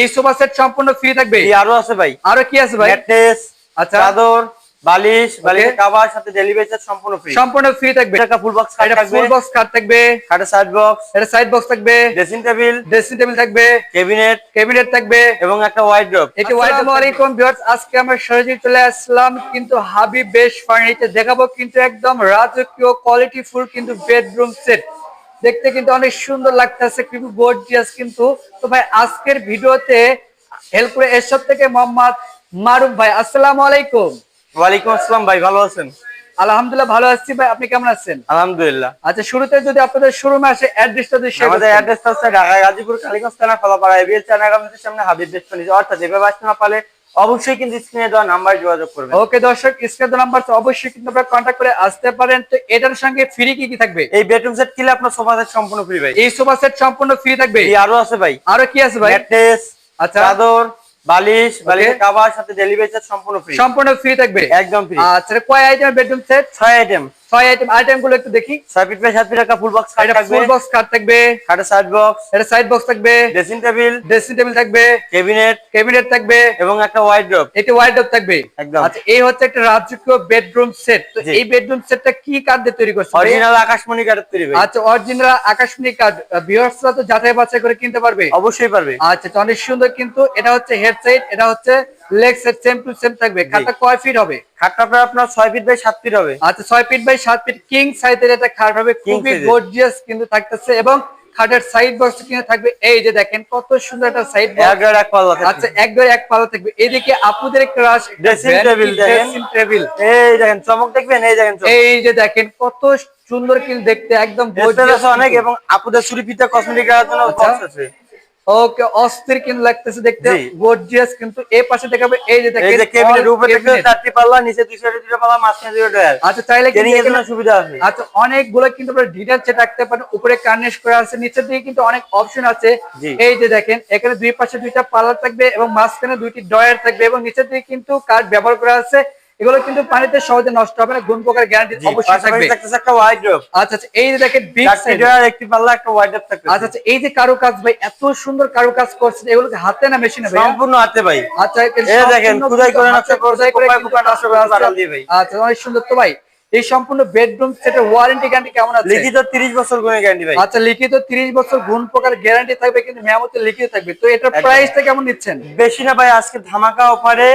এই sofa set সম্পূর্ণ free থাকবে। আরো আছে ভাই, আরো কি আছে ভাই? ম্যাট্রেস, আচ্ছা, চাদর, বালিশ, বালিশের কভার সাথে ডেলিভারি চার্জ সম্পূর্ণ ফ্রি। সম্পূর্ণ ফ্রি থাকবে। এটা ফুল বক্স খাট থাকবে, ফুল বক্স খাট থাকবে, খাটের সাইড বক্স, এটা সাইড বক্স থাকবে, ড্রেসিং টেবিল থাকবে, ক্যাবিনেট থাকবে এবং একটা ওয়াইড্রপ। আসসালামু আলাইকুম ভিউয়ার্স, আজকে আমরা সরাসরি চলে আসলাম কিন্তু হাবিব বেস্ট ফার্নিচার দেখাবো কিন্তু একদম রাজকীয় কোয়ালিটি ফুল কিন্তু বেডরুম সেট। দেখতে কিন্তু অনেক সুন্দর লাগতেছে, কিন্তু গর্জিয়াস কিন্তু। তো ভাই আজকের ভিডিওতে হেল্প করে এসব থেকে মোহাম্মদ মারুফ ভাই। আসসালামু আলাইকুম। ওয়ালাইকুম আসসালাম ভাই, ভালো আছেন? আলহামদুলিল্লাহ ভালো আছি ভাই, আপনি কেমন আছেন? আলহামদুলিল্লাহ। আচ্ছা, শুরুতে যদি আপনাদের শোরুমে আসে অ্যাড্রেসটা যদি শেয়ার আমাদের করতেন। অ্যাড্রেস হচ্ছে ঢাকা গাজীপুর কালীগঞ্জ থানা কলাপাড়া এবিএল চায়নাগামের সামনে হাবিব বেস্ট ফার্নিচার। অর্থাৎ যেভাবে আসতে না পারলে অবশ্যই কিন্তু স্ক্রিনে দেওয়া নাম্বার যোগাযোগ করবেন। ওকে দর্শক, স্ক্রিনে নাম্বার তো অবশ্যই কিন্তু আপনারা কন্টাক্ট করে আসতে পারেন। তো এটার সঙ্গে ফ্রি কি থাকবে? এই বেডরুম সেট কিনলে আপনার সোফা সেট সম্পূর্ণ ফ্রি ভাই। এই সোফা সেট সম্পূর্ণ ফ্রি থাকবে। আরো আছে ভাই, আরো কি আছে ভাই? ম্যাট্রেস, আচ্ছা, চাদর, বালিশ, বালিশের কভার সাথে ডেলিভারি চার্জ সম্পূর্ণ ফ্রি। সম্পূর্ণ ফ্রি থাকবে, একদম ফ্রি। আচ্ছা, কয় আইটেমের বেডরুম সেট? 6 আইটেম। 6 আইটেম। আইটেমগুলো একটু দেখি। 6 ফিট বাই 7 ফিট একটা ফুল বক্স খাট এটা থাকবে, ফুল বক্স খাট থাকবে, খাটের সাইড বক্স, এটা সাইড বক্স থাকবে, ড্রেসিং টেবিল থাকবে, ক্যাবিনেট থাকবে এবং একটা ওয়াইড্রপ। এটা ওয়াইড্রপ থাকবে একদম। আচ্ছা, এই হচ্ছে একটা রাজকীয় বেডরুম সেট। তো এই বেডরুম সেটটা কি কাঠ দিয়ে তৈরি করছেন? অরিজিনাল আকাশমণি কাঠের তৈরি ভাই। আচ্ছা, অরিজিনাল আকাশমণি কাঠ। ভিউয়ার্সরা তো যাচাই বাছাই করে কিনতে পারবে? অবশ্যই পারবে। আচ্ছা, তো অনেক সুন্দর কিন্তু। এটা হচ্ছে হেড সাইড, এটা হচ্ছে leg side, same to same থাকবে। খাটটা কয় ফিট হবে? খাটটা আপনার 6 ফিট বাই 7 ফিট হবে। আচ্ছা, 6 ফিট বাই 7 ফিট কিং সাইজের একটা খাট হবে, খুবই গর্জিয়াস কিন্তু থাকতেছে। এবং খাটের সাইড বক্স কিন্তু থাকবে, এই যে দেখেন কত সুন্দর একটা সাইড বক্স। এক পাল্লা থাকবে। আচ্ছা, এক পাল্লা থাকবে। এদিকে আপুদের ক্রাশ ড্রেসিং টেবিল, এই দেখেন চমক দেখবেন, এই দেখেন চমক, এই যে দেখেন কত সুন্দর কিন্তু দেখতে, একদম গর্জিয়াস অনেক। এবং আপুদের চুরি ফিতা কসমেটিক এর জন্য বক্স আছে। ওকে, অস্থির কিন্তু লাগতেছে দেখতে, গর্জিয়াস কিন্তু। এই পাশে দেখাবে, এই যে দেখেন, এই যে কেবিনের উপরে দেখতে 4টি পাল্লা, নিচে 2 সাইডে 2টা পাল্লা, মাঝখানে 2টা ডয়ার। আচ্ছা, চাইলে কিন্তু এখানে সুবিধা আছে। আচ্ছা, অনেকগুলো কিন্তু আপনারা ডিটেইল সেট রাখতে পারেন। উপরে কার্নিশ করা আছে, নিচের দিকে কিন্তু অনেক অপশন আছে। এই যে দেখেন, এখানে দুই পাশে 2টা পাল্লা থাকবে এবং মাঝখানে 2টি ডয়ার থাকবে এবং নিচের দিকে কিন্তু কাঠ ব্যবহার করা আছে। এগুলো কিন্তু পানিতে সহজে নষ্ট হবে না, গুণ প্রকার গ্যারান্টি অবশ্যই থাকবে। একটা ওয়াইড্রপ। আচ্ছা, এই যে দেখেন বিগ সাইজ, একটি পাল্লা একটা ওয়াইড্রপ থাকবে। আচ্ছা, এই যে কারুকাজ ভাই, এত সুন্দর কারুকাজ করছেন, এগুলো কি হাতে না মেশিনে ভাই? সম্পূর্ণ হাতে ভাই। আচ্ছা, এই দেখেন খোদাই করে নকশা করছে, কোপায় নকশা করে বানাল দিয়ে ভাই। আচ্ছা, অনেক সুন্দর। তো ভাই এই সম্পূর্ণ বেডরুম সেটের ওয়ারেন্টি গ্যারান্টি কেমন আছে? লিখিত 30 বছর গুণের গ্যারান্টি ভাই। আচ্ছা, লিখিত 30 বছর গুণ প্রকার গ্যারান্টি থাকবে, কিন্তু মেরামতে লিখিত থাকবে। তো এটার প্রাইসটা কেমন নিচ্ছেন? বেশি না ভাই, আজকে ধামাকা অফারে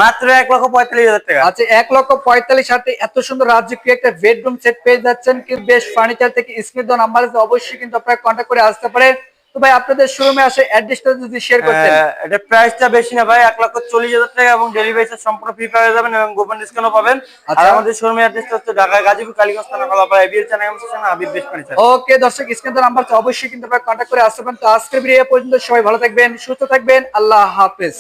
মাত্র 1,45,000 টাকা। আচ্ছা, 1,45,000 সাথে এত সুন্দর রাজকীয় একটা বেডরুম সেট পেয়ে যাচ্ছেন কিন্তু বেস্ট ফার্নিচার থেকে। স্ক্রিন দেওয়া নাম্বারে অবশ্যই কিন্তু আপনারা কন্টাক্ট করে আসতে পারেন। তো ভাই আপনাদের শোরুমে আসে অ্যাড্রেসটা যদি শেয়ার করতেন। এটা প্রাইসটা বেশি না ভাই, 1,40,000 টাকা এবং ডেলিভারি চার্জ সম্পূর্ণ ফ্রি পেয়ে যাবেন এবং গোপন ডিসকাউন্টও পাবেন। আর আমাদের শোরুমের অ্যাড্রেসটা হচ্ছে ঢাকা গাজীপুর কালীগঞ্জ থানা কলাপাড়া এবিএল চায়নাগামের সামনে হাবিব বেস্ট ফার্নিচার। ওকে দর্শক, স্ক্রিন দেওয়া নাম্বারে অবশ্যই কিন্তু আপনারা কন্টাক্ট করে আসতে পারেন। তো আজকের ভিডিও পর্যন্ত সবাই ভালো থাকবেন, সুস্থ থাকবেন, আল্লাহ হাফেজ।